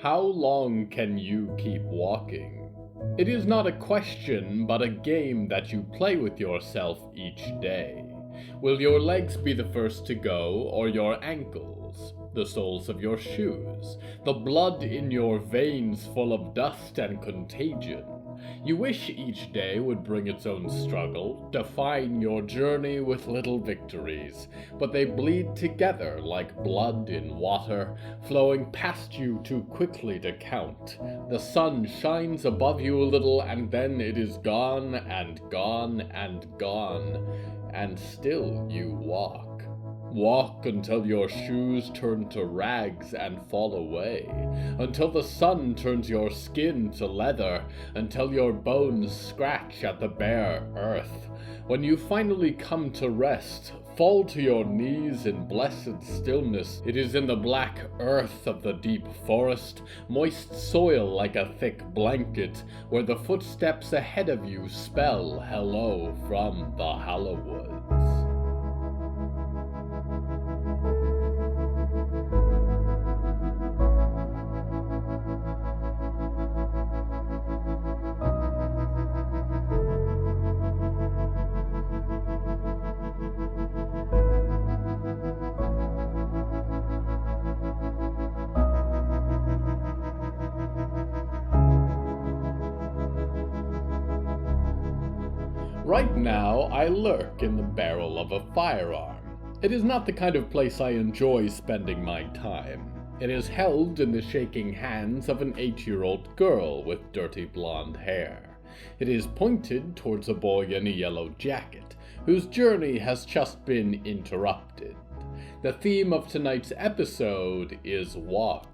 How long can you keep walking? It is not a question, but a game that you play with yourself each day. Will your legs be the first to go, or your ankles, the soles of your shoes, the blood in your veins full of dust and contagion? You wish each day would bring its own struggle, define your journey with little victories, but they bleed together like blood in water, flowing past you too quickly to count. The sun shines above you a little, and then it is gone and gone and gone, and still you walk. Walk until your shoes turn to rags and fall away, until the sun turns your skin to leather, until your bones scratch at the bare earth. When you finally come to rest, fall to your knees in blessed stillness. It is in the black earth of the deep forest, moist soil like a thick blanket, where the footsteps ahead of you spell hello from the Hallowoods. Right now, I lurk in the barrel of a firearm. It is not the kind of place I enjoy spending my time. It is held in the shaking hands of an 8-year-old girl with dirty blonde hair. It is pointed towards a boy in a yellow jacket, whose journey has just been interrupted. The theme of tonight's episode is walks.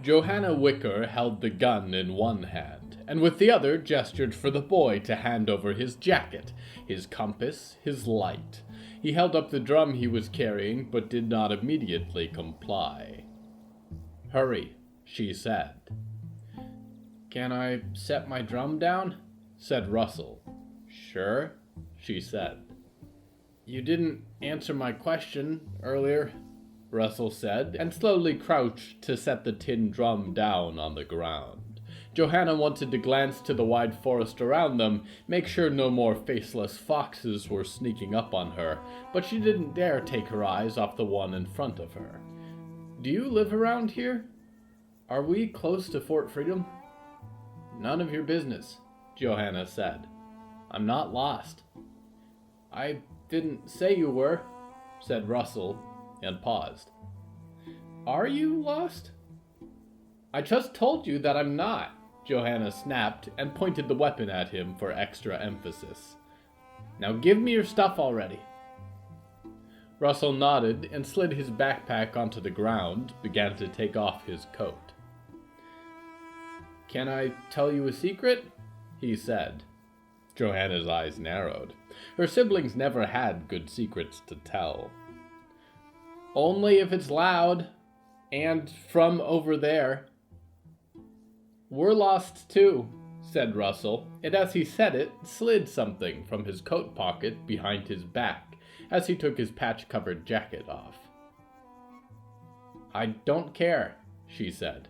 Johannah Wicker held the gun in one hand, and with the other gestured for the boy to hand over his jacket, his compass, his light. He held up the drum he was carrying, but did not immediately comply. "Hurry," she said. "Can I set my drum down?" said Russell. "Sure," she said. "You didn't answer my question earlier," Russell said, and slowly crouched to set the tin drum down on the ground. Johannah wanted to glance to the wide forest around them, make sure no more faceless foxes were sneaking up on her, but she didn't dare take her eyes off the one in front of her. "Do you live around here? Are we close to Fort Freedom?" "None of your business," Johannah said. "I'm not lost." "I didn't say you were," said Russell, and paused. "Are you lost?" "I just told you that I'm not," Johannah snapped and pointed the weapon at him for extra emphasis. "Now give me your stuff already." Russell nodded and slid his backpack onto the ground, began to take off his coat. "Can I tell you a secret?" he said. Johannah's eyes narrowed. Her siblings never had good secrets to tell. "Only if it's loud, and from over there." "We're lost too," said Russell, and as he said it, slid something from his coat pocket behind his back as he took his patch-covered jacket off. "I don't care," she said.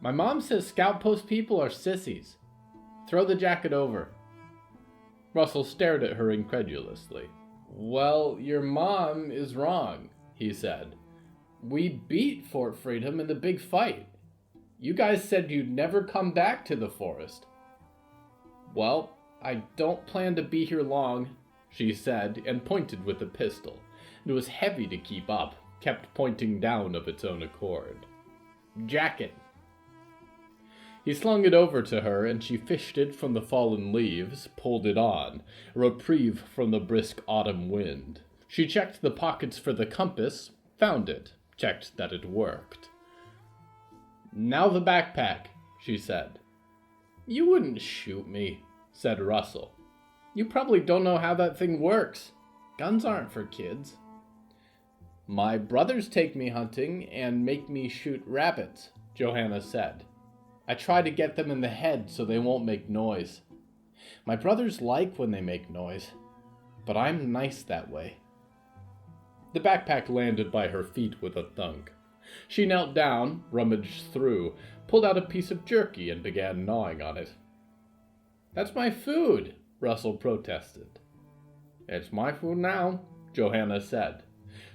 "My mom says Scout Post people are sissies. Throw the jacket over." Russell stared at her incredulously. "Well, your mom is wrong," he said. "We beat Fort Freedom in the big fight. You guys said you'd never come back to the forest." "Well, I don't plan to be here long," she said, and pointed with the pistol. It was heavy to keep up, kept pointing down of its own accord. "Jacket." He slung it over to her, and she fished it from the fallen leaves, pulled it on, a reprieve from the brisk autumn wind. She checked the pockets for the compass, found it, checked that it worked. "Now the backpack," she said. "You wouldn't shoot me," said Russell. "You probably don't know how that thing works. Guns aren't for kids." "My brothers take me hunting and make me shoot rabbits," Johannah said. "I try to get them in the head so they won't make noise." My brothers like when they make noise, but I'm nice that way. The backpack landed by her feet with a thunk. She knelt down, rummaged through, pulled out a piece of jerky, and began gnawing on it. "That's my food," Russell protested. "It's my food now," Johannah said.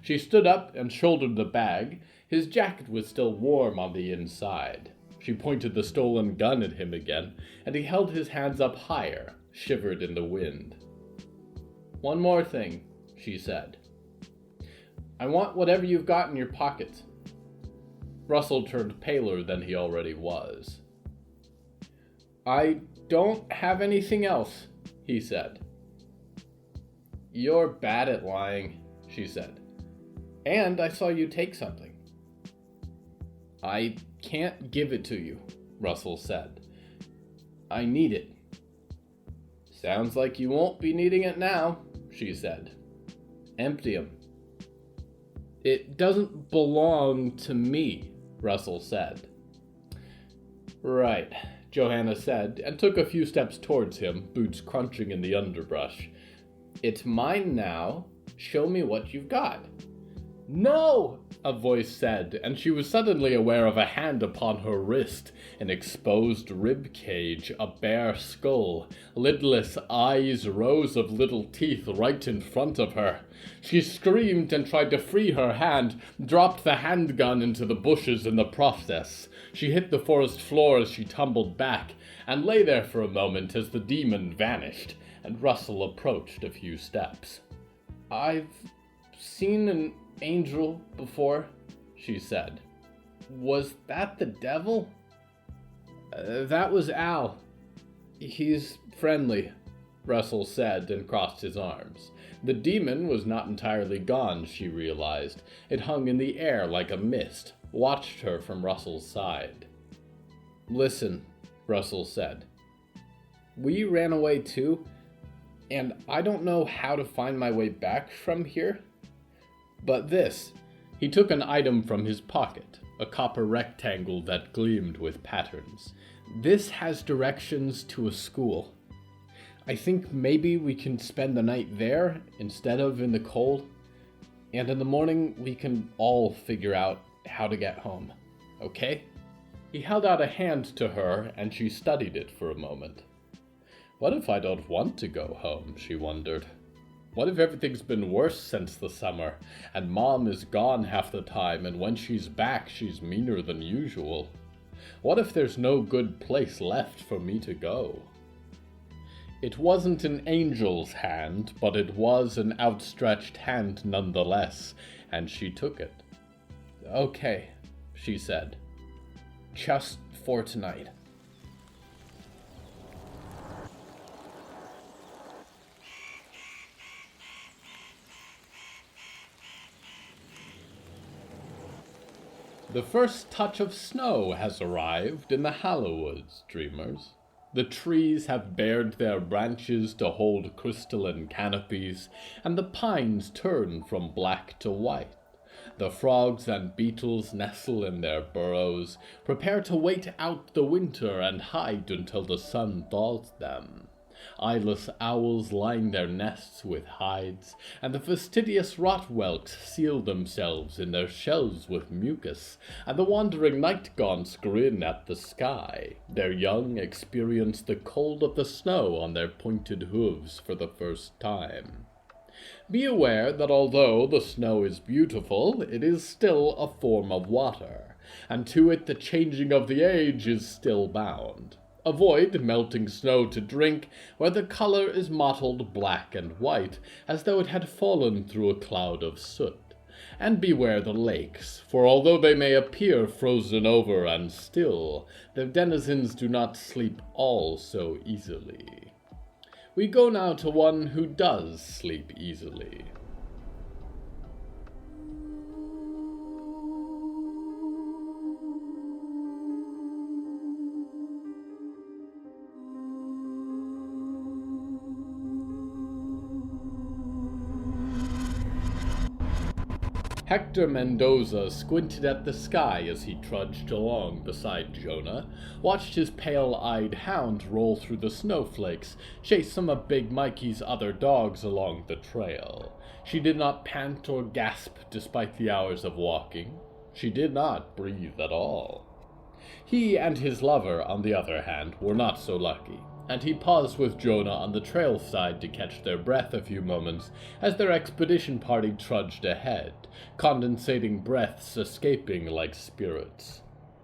She stood up and shouldered the bag. His jacket was still warm on the inside. She pointed the stolen gun at him again, and he held his hands up higher, shivered in the wind. "One more thing," she said. "I want whatever you've got in your pockets." Russell turned paler than he already was. "I don't have anything else," he said. "You're bad at lying," she said. "And I saw you take something." "I can't give it to you," Russell said. "I need it." "Sounds like you won't be needing it now," she said. "Empty 'em." "It doesn't belong to me," Russell said. "Right," Johannah said, and took a few steps towards him, boots crunching in the underbrush. "It's mine now. Show me what you've got." "No!" a voice said, and she was suddenly aware of a hand upon her wrist, an exposed rib cage, a bare skull, lidless eyes, rows of little teeth right in front of her. She screamed and tried to free her hand, dropped the handgun into the bushes in the process. She hit the forest floor as she tumbled back, and lay there for a moment as the demon vanished, and Russell approached a few steps. "I've seen an angel before," she said. "Was that the devil?" That was Al. He's friendly," Russell said and crossed his arms. The demon was not entirely gone, she realized. It hung in the air like a mist, watched her from Russell's side. "Listen," Russell said. "We ran away too, and I don't know how to find my way back from here. But this," he took an item from his pocket, a copper rectangle that gleamed with patterns. "This has directions to a school. I think maybe we can spend the night there instead of in the cold, and in the morning we can all figure out how to get home, okay?" He held out a hand to her, and she studied it for a moment. What if I don't want to go home, she wondered. What if everything's been worse since the summer, and Mom is gone half the time, and when she's back, she's meaner than usual? What if there's no good place left for me to go? It wasn't an angel's hand, but it was an outstretched hand nonetheless, and she took it. "Okay," she said. "Just for tonight." The first touch of snow has arrived in the Hallowoods, dreamers. The trees have bared their branches to hold crystalline canopies, and the pines turn from black to white. The frogs and beetles nestle in their burrows, prepare to wait out the winter and hide until the sun thaws them. Eyeless owls line their nests with hides, and the fastidious rotwhelks seal themselves in their shells with mucus, and the wandering night-gaunts grin at the sky. Their young experience the cold of the snow on their pointed hooves for the first time. Be aware that although the snow is beautiful, it is still a form of water, and to it the changing of the age is still bound. Avoid melting snow to drink, where the color is mottled black and white, as though it had fallen through a cloud of soot. And beware the lakes, for although they may appear frozen over and still, their denizens do not sleep all so easily. We go now to one who does sleep easily. Hector Mendoza squinted at the sky as he trudged along beside Jonah, watched his pale-eyed hound roll through the snowflakes, chase some of Big Mikey's other dogs along the trail. She did not pant or gasp despite the hours of walking. She did not breathe at all. He and his lover, on the other hand, were not so lucky, and he paused with Jonah on the trail side to catch their breath a few moments as their expedition party trudged ahead, condensating breaths escaping like spirits.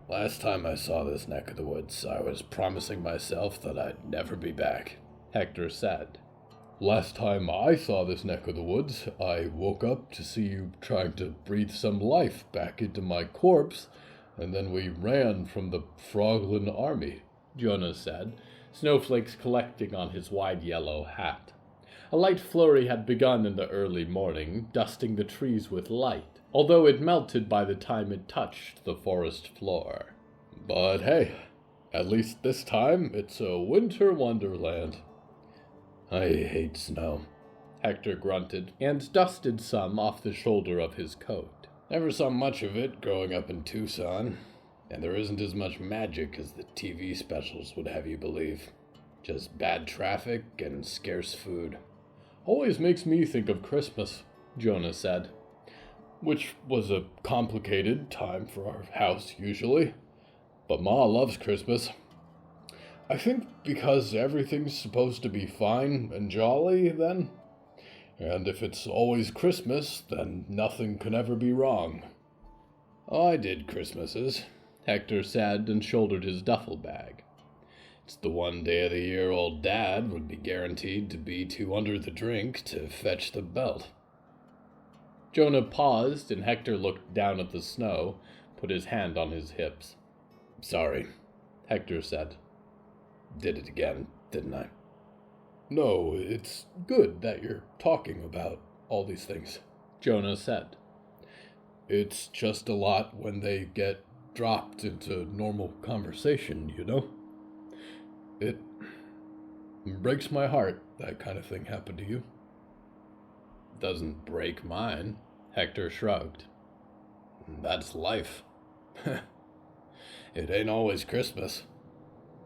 Last time I saw this neck of the woods, I was promising myself that I'd never be back, Hector said. Last time I saw this neck of the woods, I woke up to see you trying to breathe some life back into my corpse, and then we ran from the Froglin army, Jonah said, snowflakes collecting on his wide yellow hat. A light flurry had begun in the early morning, dusting the trees with light, although it melted by the time it touched the forest floor. But hey, at least this time it's a winter wonderland. I hate snow, Hector grunted, and dusted some off the shoulder of his coat. Never saw much of it growing up in Tucson, and there isn't as much magic as the TV specials would have you believe. Just bad traffic and scarce food. Always makes me think of Christmas, Jonah said. Which was a complicated time for our house, usually. But Ma loves Christmas. I think because everything's supposed to be fine and jolly then. And if it's always Christmas, then nothing can ever be wrong. I did Christmases, Hector said, and shouldered his duffel bag. It's the one day of the year old Dad would be guaranteed to be too under the drink to fetch the belt. Jonah paused, and Hector looked down at the snow, put his hand on his hips. Sorry, Hector said. Did it again, didn't I? No, it's good that you're talking about all these things, Jonah said. It's just a lot when they get dropped into normal conversation, you know? It breaks my heart that kind of thing happened to you. Doesn't break mine, Hector shrugged. That's life. It ain't always Christmas.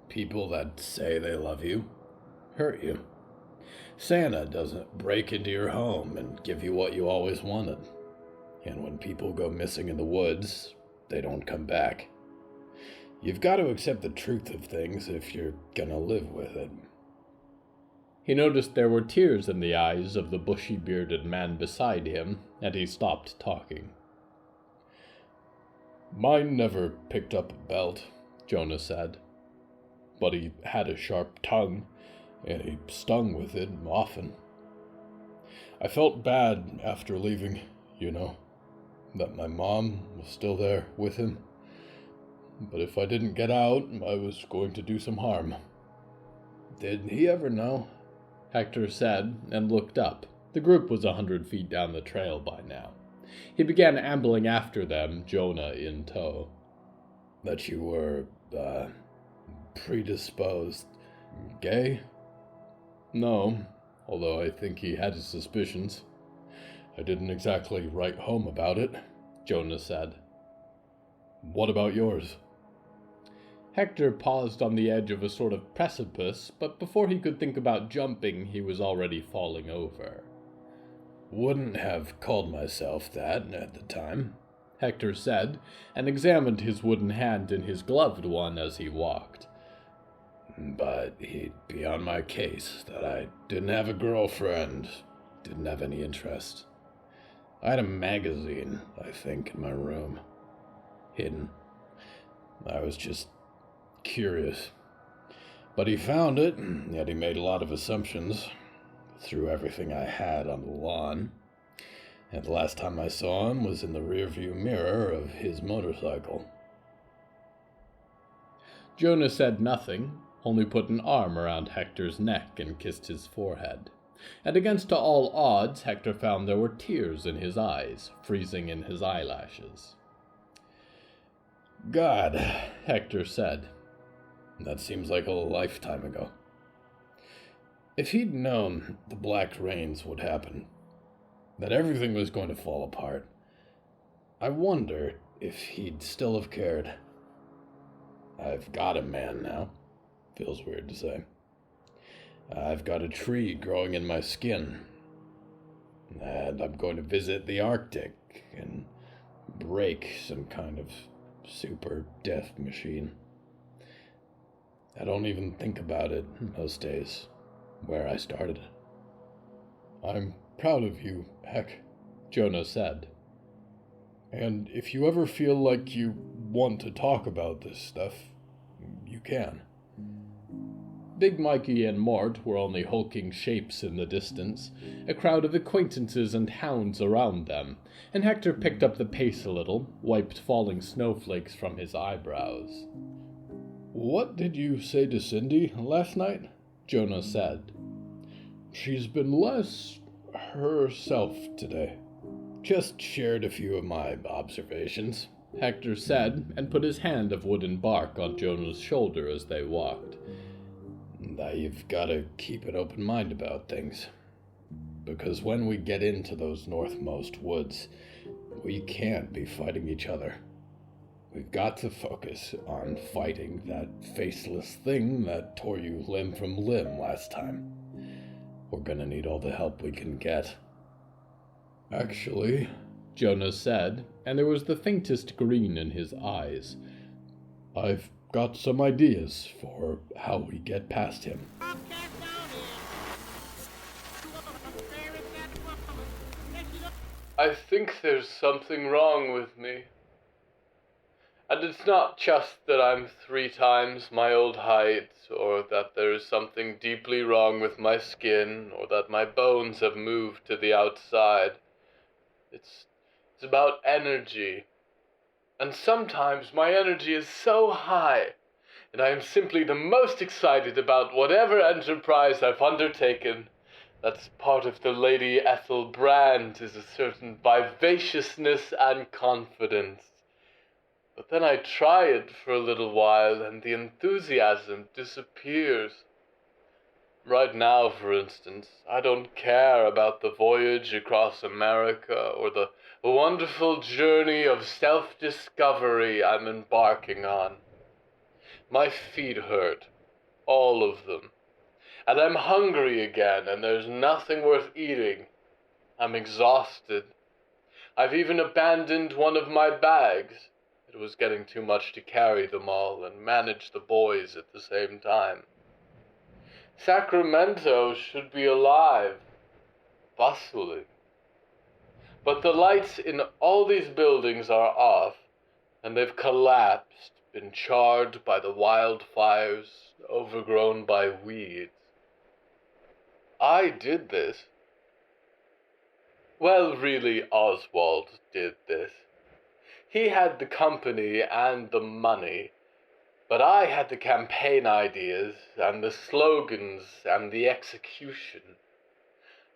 People that say they love you hurt you. Santa doesn't break into your home and give you what you always wanted. And when people go missing in the woods, they don't come back. You've got to accept the truth of things if you're gonna live with it. He noticed there were tears in the eyes of the bushy-bearded man beside him, and he stopped talking. Mine never picked up a belt, Jonah said. But he had a sharp tongue, and he stung with it often. I felt bad after leaving, you know, that my mom was still there with him. But if I didn't get out, I was going to do some harm. Did he ever know? Hector said, and looked up. The group was 100 feet down the trail by now. He began ambling after them, Jonah in tow. That you were, predisposed gay? No, although I think he had his suspicions. I didn't exactly write home about it, Jonah said. What about yours? Hector paused on the edge of a sort of precipice, but before he could think about jumping, he was already falling over. Wouldn't have called myself that at the time, Hector said, and examined his wooden hand in his gloved one as he walked. But he'd be on my case that I didn't have a girlfriend, didn't have any interest. I had a magazine, I think, in my room. Hidden. I was just curious. But he found it, yet he made a lot of assumptions. Threw everything I had on the lawn. And the last time I saw him was in the rearview mirror of his motorcycle. Jonah said nothing, only put an arm around Hector's neck and kissed his forehead. And against all odds, Hector found there were tears in his eyes, freezing in his eyelashes. God, Hector said. That seems like a lifetime ago. If he'd known the black rains would happen, that everything was going to fall apart, I wonder if he'd still have cared. I've got a man now. Feels weird to say. I've got a tree growing in my skin. And I'm going to visit the Arctic and break some kind of super death machine. I don't even think about it most days, where I started. I'm proud of you, Heck, Jonah said. And if you ever feel like you want to talk about this stuff, you can. Big Mikey and Mort were only hulking shapes in the distance, a crowd of acquaintances and hounds around them, and Hector picked up the pace a little, wiped falling snowflakes from his eyebrows. What did you say to Cindy last night? Jonah said. She's been less herself today. Just shared a few of my observations, Hector said, and put his hand of wooden bark on Jonah's shoulder as they walked. That you've got to keep an open mind about things. Because when we get into those northmost woods, we can't be fighting each other. We've got to focus on fighting that faceless thing that tore you limb from limb last time. We're gonna need all the help we can get. Actually, Jonah said, and there was the faintest green in his eyes, I've got some ideas for how we get past him. I think there's something wrong with me. And it's not just that I'm 3 times my old height, or that there is something deeply wrong with my skin, or that my bones have moved to the outside. It's about energy. And sometimes my energy is so high, and I am simply the most excited about whatever enterprise I've undertaken. That's part of the Lady Ethel brand, is a certain vivaciousness and confidence. But then I try it for a little while, and the enthusiasm disappears. Right now, for instance, I don't care about the voyage across America or the wonderful journey of self-discovery I'm embarking on. My feet hurt, all of them. And I'm hungry again, and there's nothing worth eating. I'm exhausted. I've even abandoned one of my bags. It was getting too much to carry them all and manage the boys at the same time. Sacramento should be alive, bustling. But the lights in all these buildings are off, and they've collapsed, been charred by the wildfires, overgrown by weeds. I did this. Well, really, Oswald did this. He had the company and the money, but I had the campaign ideas and the slogans and the execution.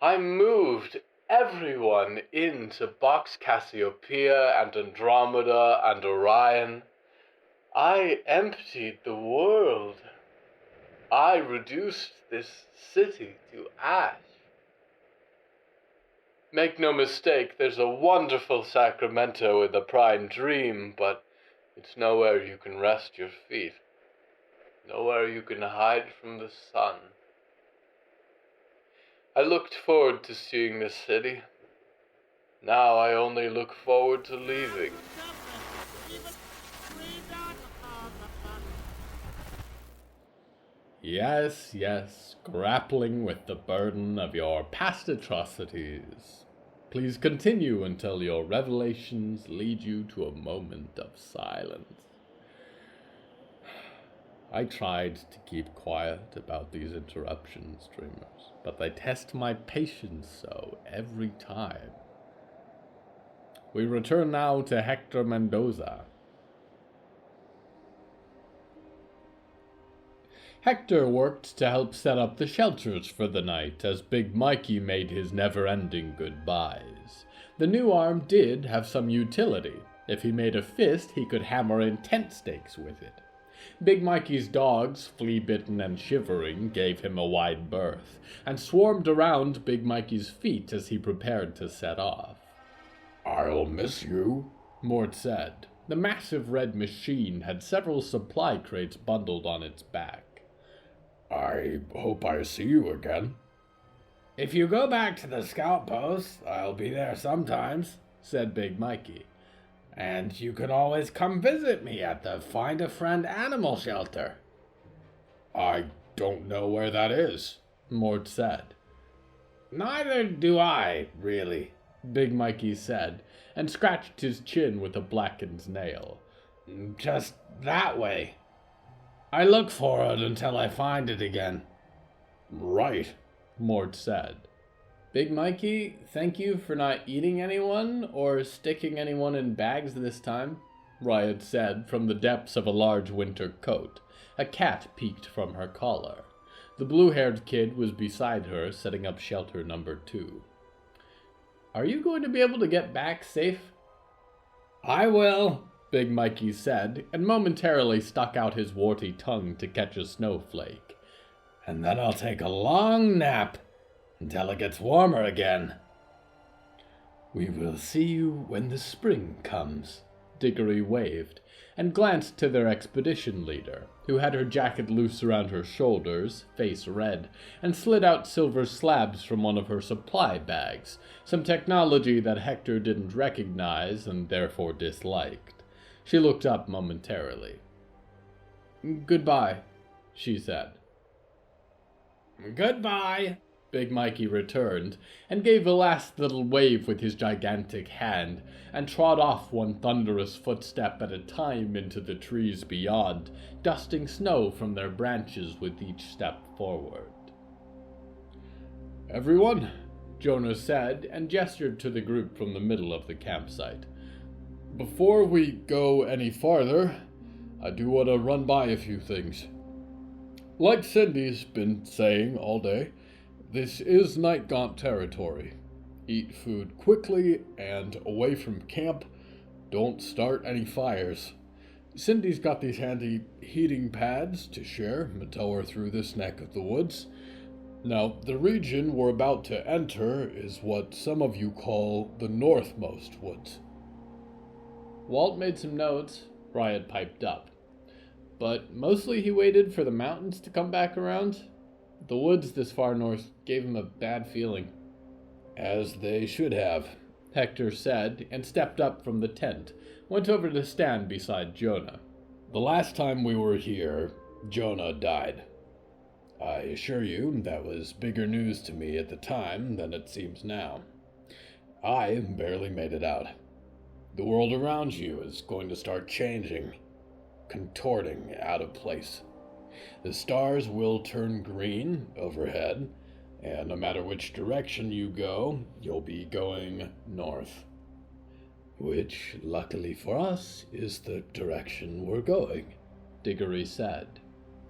I moved everyone into Box Cassiopeia and Andromeda and Orion. I emptied the world. I reduced this city to ash. Make no mistake, there's a wonderful Sacramento in the prime dream, but it's nowhere you can rest your feet. Nowhere you can hide from the sun. I looked forward to seeing this city. Now I only look forward to leaving. Yes, grappling with the burden of your past atrocities. Please continue until your revelations lead you to a moment of silence. I tried to keep quiet about these interruptions, dreamers, but they test my patience so every time. We return now to Hector Mendoza. Hector worked to help set up the shelters for the night as Big Mikey made his never-ending goodbyes. The new arm did have some utility. If he made a fist, he could hammer in tent stakes with it. Big Mikey's dogs, flea-bitten and shivering, gave him a wide berth, and swarmed around Big Mikey's feet as he prepared to set off. I'll miss you, Mort said. The massive red machine had several supply crates bundled on its back. I hope I see you again. If you go back to the scout post, I'll be there sometimes, said Big Mikey. And you can always come visit me at the Find a Friend animal shelter. I don't know where that is, Mort said. Neither do I, really, Big Mikey said, and scratched his chin with a blackened nail. Just that way. I look for it until I find it again. Right, Mort said. Big Mikey, thank you for not eating anyone or sticking anyone in bags this time, Riot said from the depths of a large winter coat. A cat peeked from her collar. The blue-haired kid was beside her, setting up shelter number 2. Are you going to be able to get back safe? I will, Big Mikey said, and momentarily stuck out his warty tongue to catch a snowflake. And then I'll take a long nap until it gets warmer again. We will see you when the spring comes, Diggory waved, and glanced to their expedition leader, who had her jacket loose around her shoulders, face red, and slid out silver slabs from one of her supply bags, some technology that Hector didn't recognize and therefore disliked. She looked up momentarily. Goodbye, she said. Goodbye, Big Mikey returned, and gave a last little wave with his gigantic hand, and trod off one thunderous footstep at a time into the trees beyond, dusting snow from their branches with each step forward. Everyone, Jonah said, and gestured to the group from the middle of the campsite. Before we go any farther, I do want to run by a few things. Like Cindy's been saying all day, this is Night Gaunt territory. Eat food quickly and away from camp. Don't start any fires. Cindy's got these handy heating pads to share and tow her through this neck of the woods. Now, the region we're about to enter is what some of you call the northmost woods. Walt made some notes, Riot piped up. But mostly he waited for the mountains to come back around. The woods this far north gave him a bad feeling. As they should have, Hector said, and stepped up from the tent, went over to stand beside Jonah. The last time we were here, Jonah died. I assure you that was bigger news to me at the time than it seems now. I barely made it out. The world around you is going to start changing, contorting out of place. The stars will turn green overhead, and no matter which direction you go, you'll be going north. Which, luckily for us, is the direction we're going, Diggory said.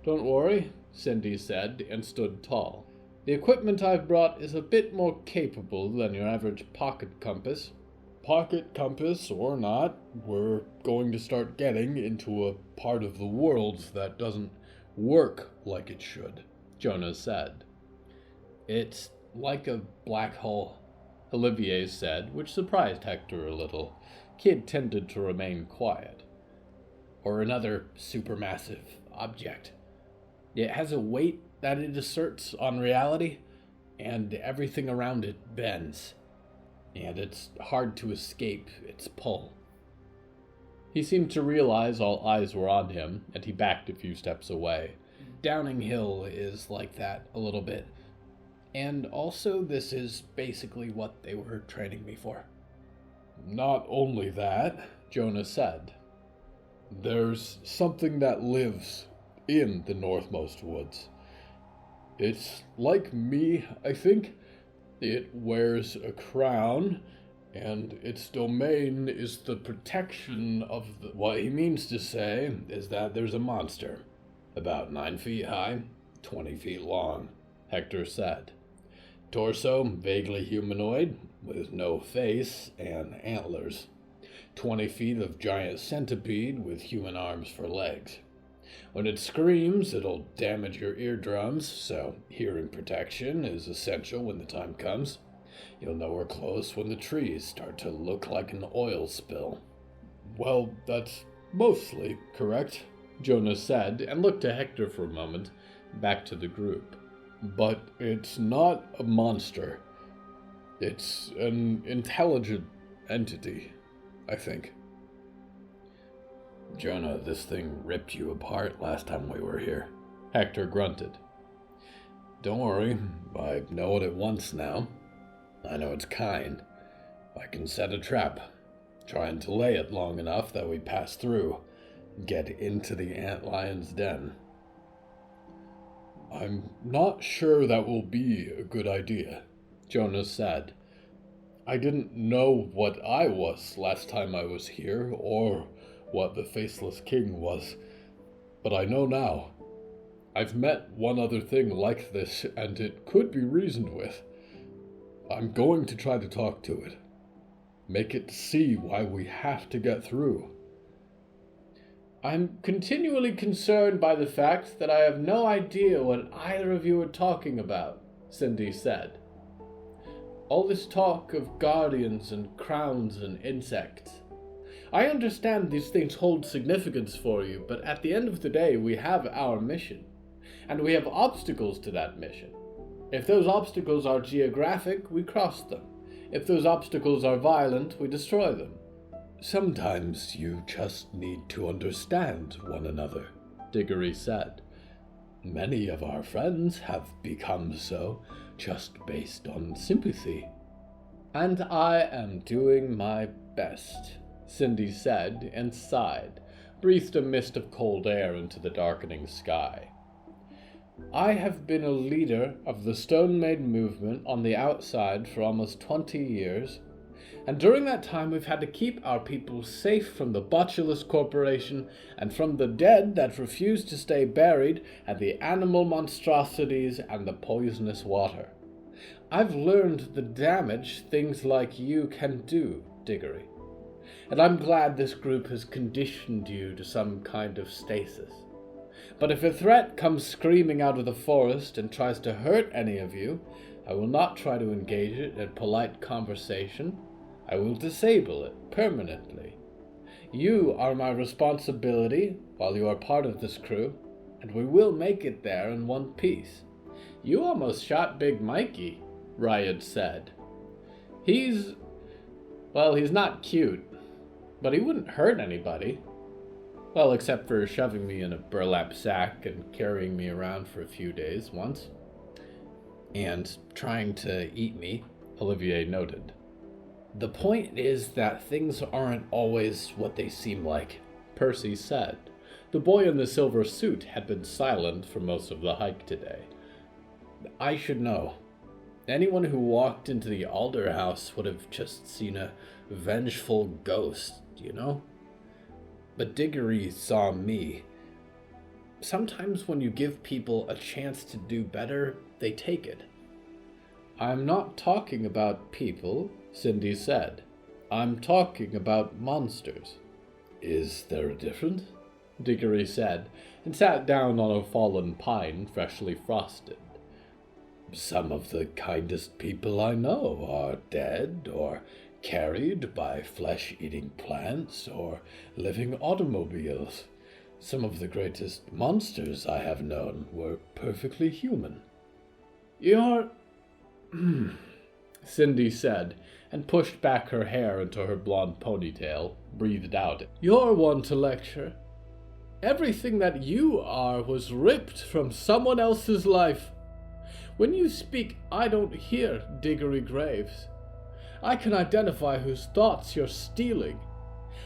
Don't worry, Cindy said, and stood tall. The equipment I've brought is a bit more capable than your average pocket compass. Pocket compass or not, we're going to start getting into a part of the world that doesn't work like it should, Jonah said. It's like a black hole, Olivier said, which surprised Hector a little. Kid tended to remain quiet. Or another supermassive object. It has a weight that it asserts on reality, and everything around it bends. And it's hard to escape its pull. He seemed to realize all eyes were on him, and he backed a few steps away. Downing Hill is like that a little bit. And also this is basically what they were training me for. Not only that, Jonah said. There's something that lives in the northmost woods. It's like me, I think. It wears a crown, and its domain is the protection of the... What he means to say is that there's a monster, about 9 feet high, 20 feet long, Hector said. Torso vaguely humanoid, with no face and antlers. 20 feet of giant centipede with human arms for legs. When it screams, it'll damage your eardrums, so hearing protection is essential when the time comes. You'll know we're close when the trees start to look like an oil spill. Well, that's mostly correct, Jonas said, and looked to Hector for a moment, back to the group. But it's not a monster. It's an intelligent entity, I think. Jonah, this thing ripped you apart last time we were here. Hector grunted. Don't worry, I know what it wants now. I know its kind. I can set a trap, try and delay it long enough that we pass through, get into the antlion's den. I'm not sure that will be a good idea, Jonas said. I didn't know what I was last time I was here, or what the Faceless King was, but I know now. I've met one other thing like this, and it could be reasoned with. I'm going to try to talk to it. Make it see why we have to get through. I'm continually concerned by the fact that I have no idea what either of you are talking about, Cindy said. All this talk of guardians and crowns and insects. I understand these things hold significance for you, but at the end of the day, we have our mission. And we have obstacles to that mission. If those obstacles are geographic, we cross them. If those obstacles are violent, we destroy them. Sometimes you just need to understand one another, Diggory said. Many of our friends have become so just based on sympathy. And I am doing my best, Cindy said and sighed, breathed a mist of cold air into the darkening sky. I have been a leader of the Stone Maid movement on the outside for almost 20 years, and during that time we've had to keep our people safe from the Botulus Corporation and from the dead that refuse to stay buried and the animal monstrosities and the poisonous water. I've learned the damage things like you can do, Diggory, and I'm glad this group has conditioned you to some kind of stasis. But if a threat comes screaming out of the forest and tries to hurt any of you, I will not try to engage it in polite conversation. I will disable it permanently. You are my responsibility while you are part of this crew, and we will make it there in one piece. You almost shot Big Mikey, Riot said. He's not cute, but he wouldn't hurt anybody. Well, except for shoving me in a burlap sack and carrying me around for a few days once. And trying to eat me, Olivier noted. The point is that things aren't always what they seem like, Percy said. The boy in the silver suit had been silent for most of the hike today. I should know. Anyone who walked into the Alder house would have just seen a vengeful ghost, you know? But Diggory saw me. Sometimes when you give people a chance to do better, they take it. I'm not talking about people, Cindy said. I'm talking about monsters. Is there a difference? Diggory said, and sat down on a fallen pine freshly frosted. Some of the kindest people I know are dead or carried by flesh-eating plants or living automobiles. Some of the greatest monsters I have known were perfectly human. You're... Cindy said, and pushed back her hair into her blonde ponytail, breathed out. You're one to lecture. Everything that you are was ripped from someone else's life. When you speak, I don't hear Diggory Graves. I can identify whose thoughts you're stealing.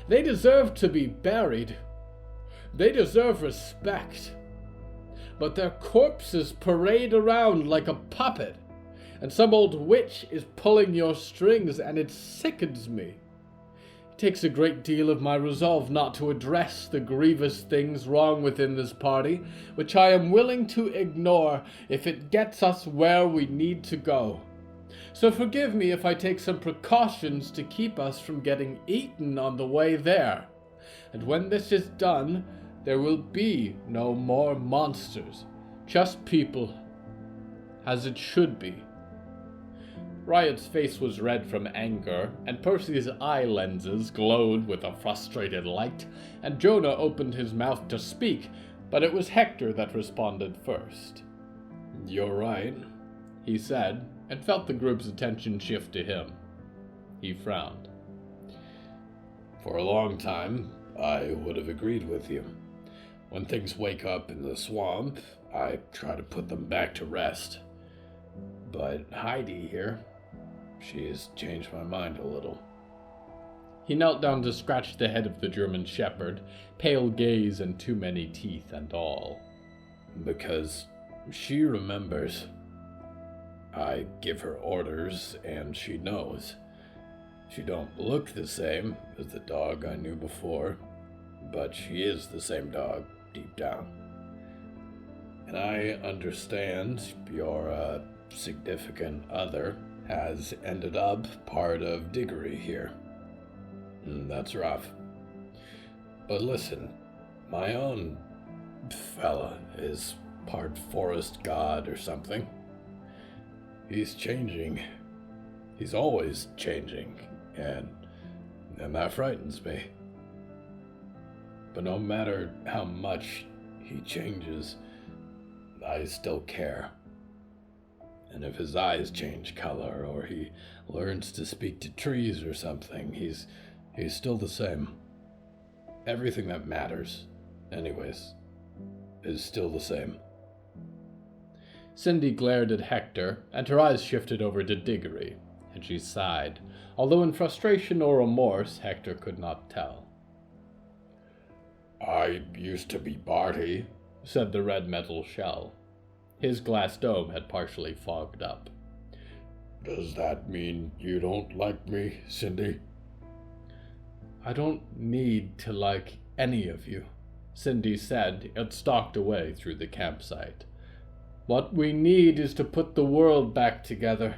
They deserve to be buried. They deserve respect. But their corpses parade around like a puppet, and some old witch is pulling your strings, and it sickens me. It takes a great deal of my resolve not to address the grievous things wrong within this party, which I am willing to ignore if it gets us where we need to go. So forgive me if I take some precautions to keep us from getting eaten on the way there. And when this is done, there will be no more monsters, just people, as it should be. Riot's face was red from anger, and Percy's eye lenses glowed with a frustrated light, and Jonah opened his mouth to speak, but it was Hector that responded first. "You're right," he said, and felt the group's attention shift to him. He frowned. "For a long time, I would have agreed with you. When things wake up in the swamp, I try to put them back to rest. But Heidi here, she has changed my mind a little." He knelt down to scratch the head of the German shepherd, pale gaze and too many teeth and all. "Because she remembers. I give her orders, and she knows. She don't look the same as the dog I knew before, but she is the same dog, deep down. And I understand your significant other has ended up part of Diggory here. That's rough. But listen, my own fella is part forest god or something. He's changing. He's always changing, and that frightens me. But no matter how much he changes, I still care. And if his eyes change color, or he learns to speak to trees or something, he's still the same. Everything that matters, anyways, is still the same." Cindy glared at Hector, and her eyes shifted over to Diggory, and she sighed, although in frustration or remorse Hector could not tell. "I used to be Barty," said the red metal shell. His glass dome had partially fogged up. "Does that mean you don't like me, Cindy?" "I don't need to like any of you," Cindy said, and stalked away through the campsite. "What we need is to put the world back together."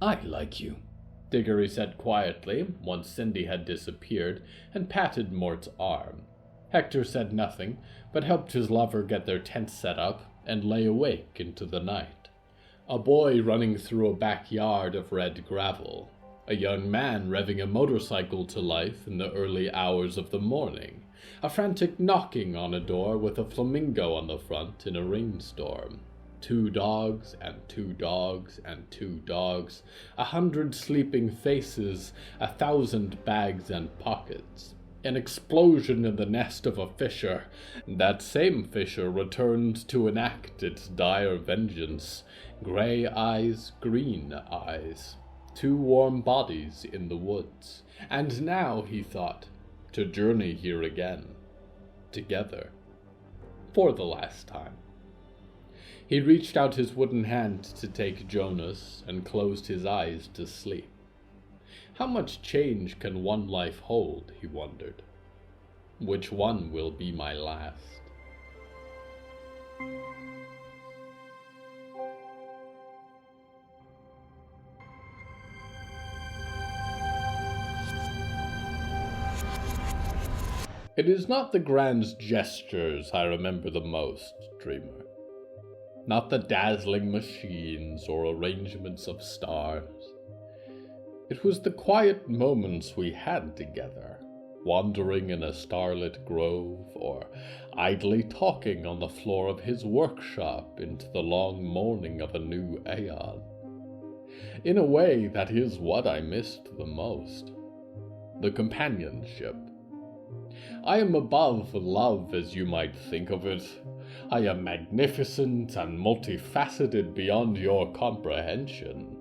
"I like you," Diggory said quietly, once Cindy had disappeared, and patted Mort's arm. Hector said nothing, but helped his lover get their tent set up, and lay awake into the night. A boy running through a backyard of red gravel. A young man revving a motorcycle to life in the early hours of the morning. A frantic knocking on a door with a flamingo on the front in a rainstorm. 2 dogs, and 2 dogs, and 2 dogs. 100 sleeping faces, 1,000 bags and pockets. An explosion in the nest of a fisher. That same fisher returned to enact its dire vengeance. Gray eyes, green eyes. 2 warm bodies in the woods. And now, he thought, to journey here again. Together. For the last time. He reached out his wooden hand to take Jonas and closed his eyes to sleep. How much change can one life hold, he wondered. Which one will be my last? It is not the grand gestures I remember the most, dreamer. Not the dazzling machines or arrangements of stars. It was the quiet moments we had together, wandering in a starlit grove, or idly talking on the floor of his workshop into the long morning of a new aeon. In a way, that is what I missed the most. The companionship. I am above love as you might think of it. I am magnificent and multifaceted beyond your comprehension.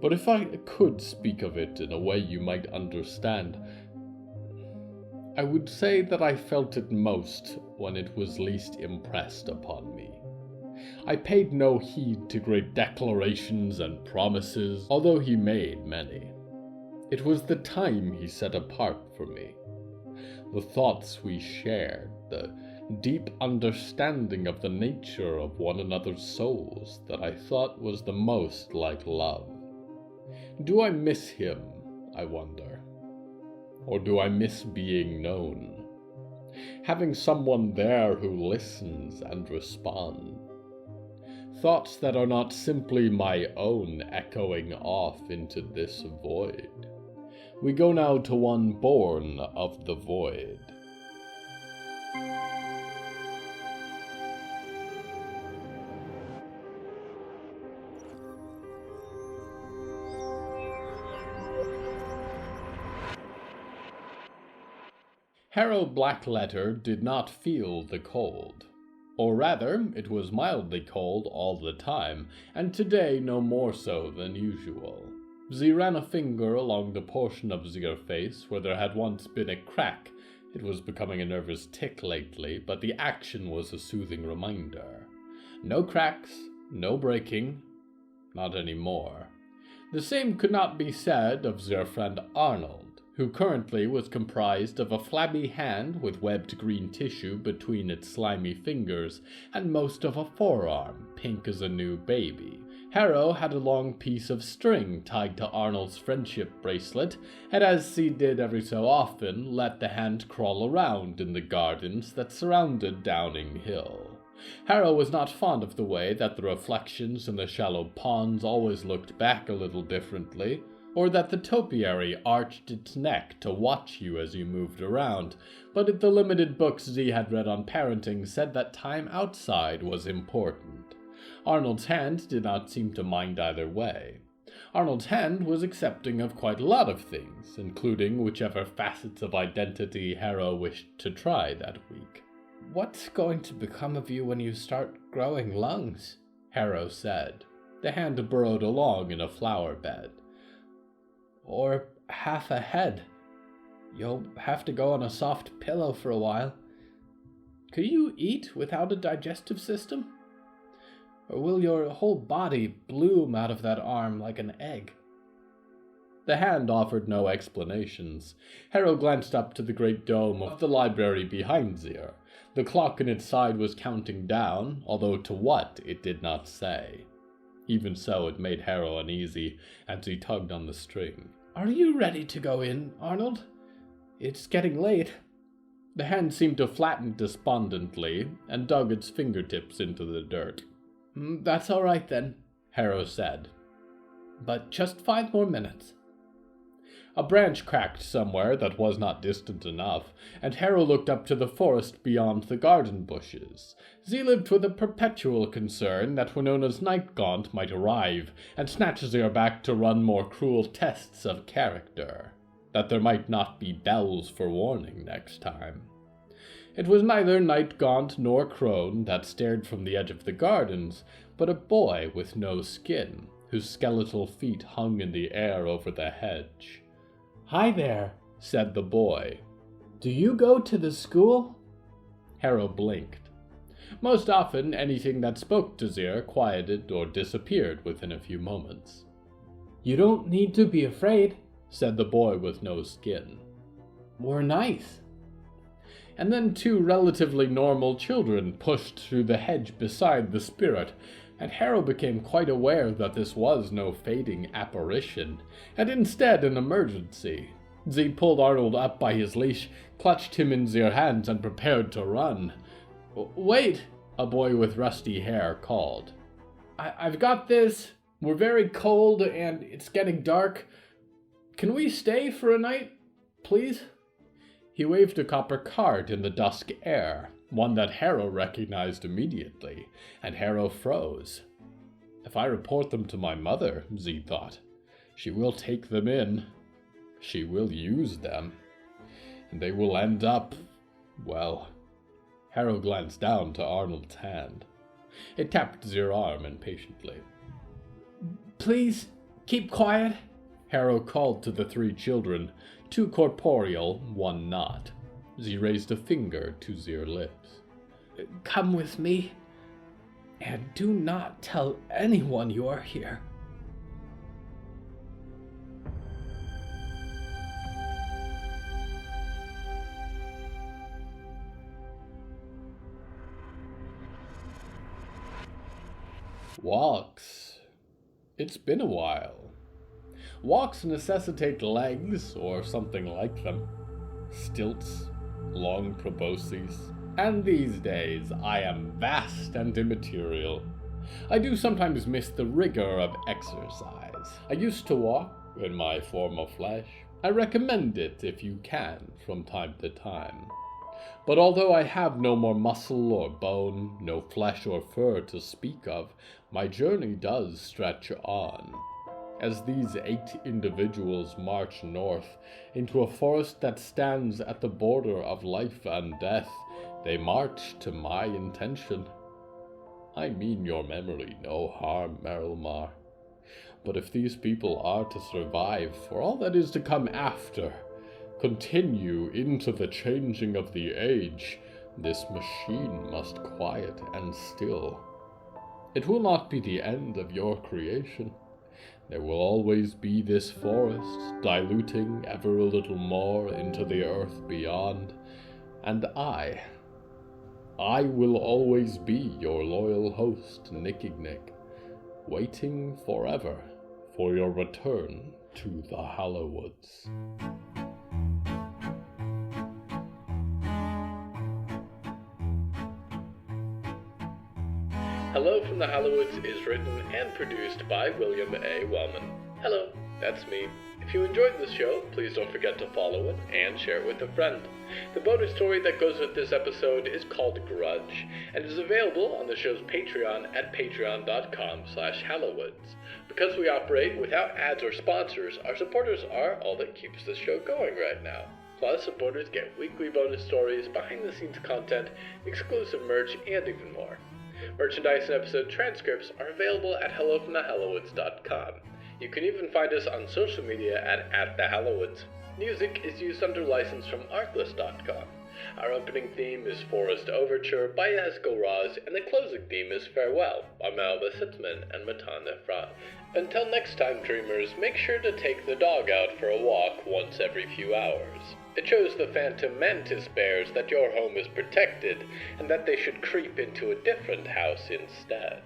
But if I could speak of it in a way you might understand, I would say that I felt it most when it was least impressed upon me. I paid no heed to great declarations and promises, although he made many. It was the time he set apart for me. The thoughts we shared, the deep understanding of the nature of one another's souls that I thought was the most like love. Do I miss him, I wonder? Or do I miss being known? Having someone there who listens and responds. thoughts that are not simply my own echoing off into this void. We go now to one born of the void. Harrow Blackletter did not feel the cold. Or rather, it was mildly cold all the time, and today no more so than usual. Ze ran a finger along the portion of Ze's face where there had once been a crack. It was becoming a nervous tic lately, but the action was a soothing reminder. No cracks, no breaking, not anymore. The same could not be said of their friend Arnold, who currently was comprised of a flabby hand with webbed green tissue between its slimy fingers, and most of a forearm, pink as a new baby. Harrow had a long piece of string tied to Arnold's friendship bracelet, and as he did every so often, let the hand crawl around in the gardens that surrounded Downing Hill. Harrow was not fond of the way that the reflections in the shallow ponds always looked back a little differently, or that the topiary arched its neck to watch you as you moved around, but the limited books Z had read on parenting said that time outside was important. Arnold's hand did not seem to mind either way. Arnold's hand was accepting of quite a lot of things, including whichever facets of identity Harrow wished to try that week. "What's going to become of you when you start growing lungs?" Harrow said. The hand burrowed along in a flower bed. "Or half a head. You'll have to go on a soft pillow for a while. Could you eat without a digestive system? Or will your whole body bloom out of that arm like an egg?" The hand offered no explanations. Harrow glanced up to the great dome of the library behind Zir. The clock in its side was counting down, although to what it did not say. Even so, it made Harrow uneasy, and he tugged on the string. "Are you ready to go in, Arnold? It's getting late." The hand seemed to flatten despondently, and dug its fingertips into the dirt. "That's all right, then," Harrow said. "But just 5 more minutes." A branch cracked somewhere that was not distant enough, and Harrow looked up to the forest beyond the garden bushes. Z lived with a perpetual concern that Winona's Nightgaunt might arrive, and snatch Zir back to run more cruel tests of character. That there might not be bells for warning next time. It was neither Nightgaunt nor Crone that stared from the edge of the gardens, but a boy with no skin, whose skeletal feet hung in the air over the hedge. "Hi there," said the boy. "Do you go to the school?" Harrow blinked. Most often, anything that spoke to Zir quieted or disappeared within a few moments. "You don't need to be afraid," said the boy with no skin. "We're nice." And then 2 relatively normal children pushed through the hedge beside the spirit, and Harrow became quite aware that this was no fading apparition, and instead an emergency. Z pulled Arnold up by his leash, clutched him in Zir's hands, and prepared to run. "Wait," a boy with rusty hair called. I've got this. We're very cold, and it's getting dark. Can we stay for a night, please?" He waved a copper card in the dusk air, one that Harrow recognized immediately, and Harrow froze. If I report them to my mother, Z thought, she will take them in. She will use them. And they will end up, well... Harrow glanced down to Arnold's hand. It tapped Zir's arm impatiently. "Please, keep quiet," Harrow called to the 3 children, 2 corporeal, 1 not. Z raised a finger to Zir's lips. "Come with me, and do not tell anyone you are here." Walks. It's been a while. Walks necessitate legs, or something like them. Stilts, long probosces, and these days I am vast and immaterial. I do sometimes miss the rigor of exercise. I used to walk in my former flesh. I recommend it if you can from time to time. But although I have no more muscle or bone, no flesh or fur to speak of, my journey does stretch on. As these 8 individuals march north into a forest that stands at the border of life and death, they march to my intention. I mean your memory no harm, Merrilmar. But if these people are to survive for all that is to come after, continue into the changing of the age, this machine must quiet and still. It will not be the end of your creation. There will always be this forest, diluting ever a little more into the earth beyond, and I will always be your loyal host, Nick, waiting forever for your return to the Hallowoods. Hello from the Hallowoods is written and produced by William A. Wellman. Hello, that's me. If you enjoyed this show, please don't forget to follow it and share it with a friend. The bonus story that goes with this episode is called Grudge, and is available on the show's Patreon at patreon.com/Hallowoods. Because we operate without ads or sponsors, our supporters are all that keeps the show going right now. Plus, supporters get weekly bonus stories, behind-the-scenes content, exclusive merch, and even more. Merchandise and episode transcripts are available at hellofromthehallowoods.com. You can even find us on social media at the Hallowoods. Music is used under license from Artlist.com. Our opening theme is Forest Overture by Yehezkel Raz, and the closing theme is Farewell by Belsitzman and Matan Ephrat. Until next time, dreamers, make sure to take the dog out for a walk once every few hours. It shows the phantom mantis bears that your home is protected, and that they should creep into a different house instead.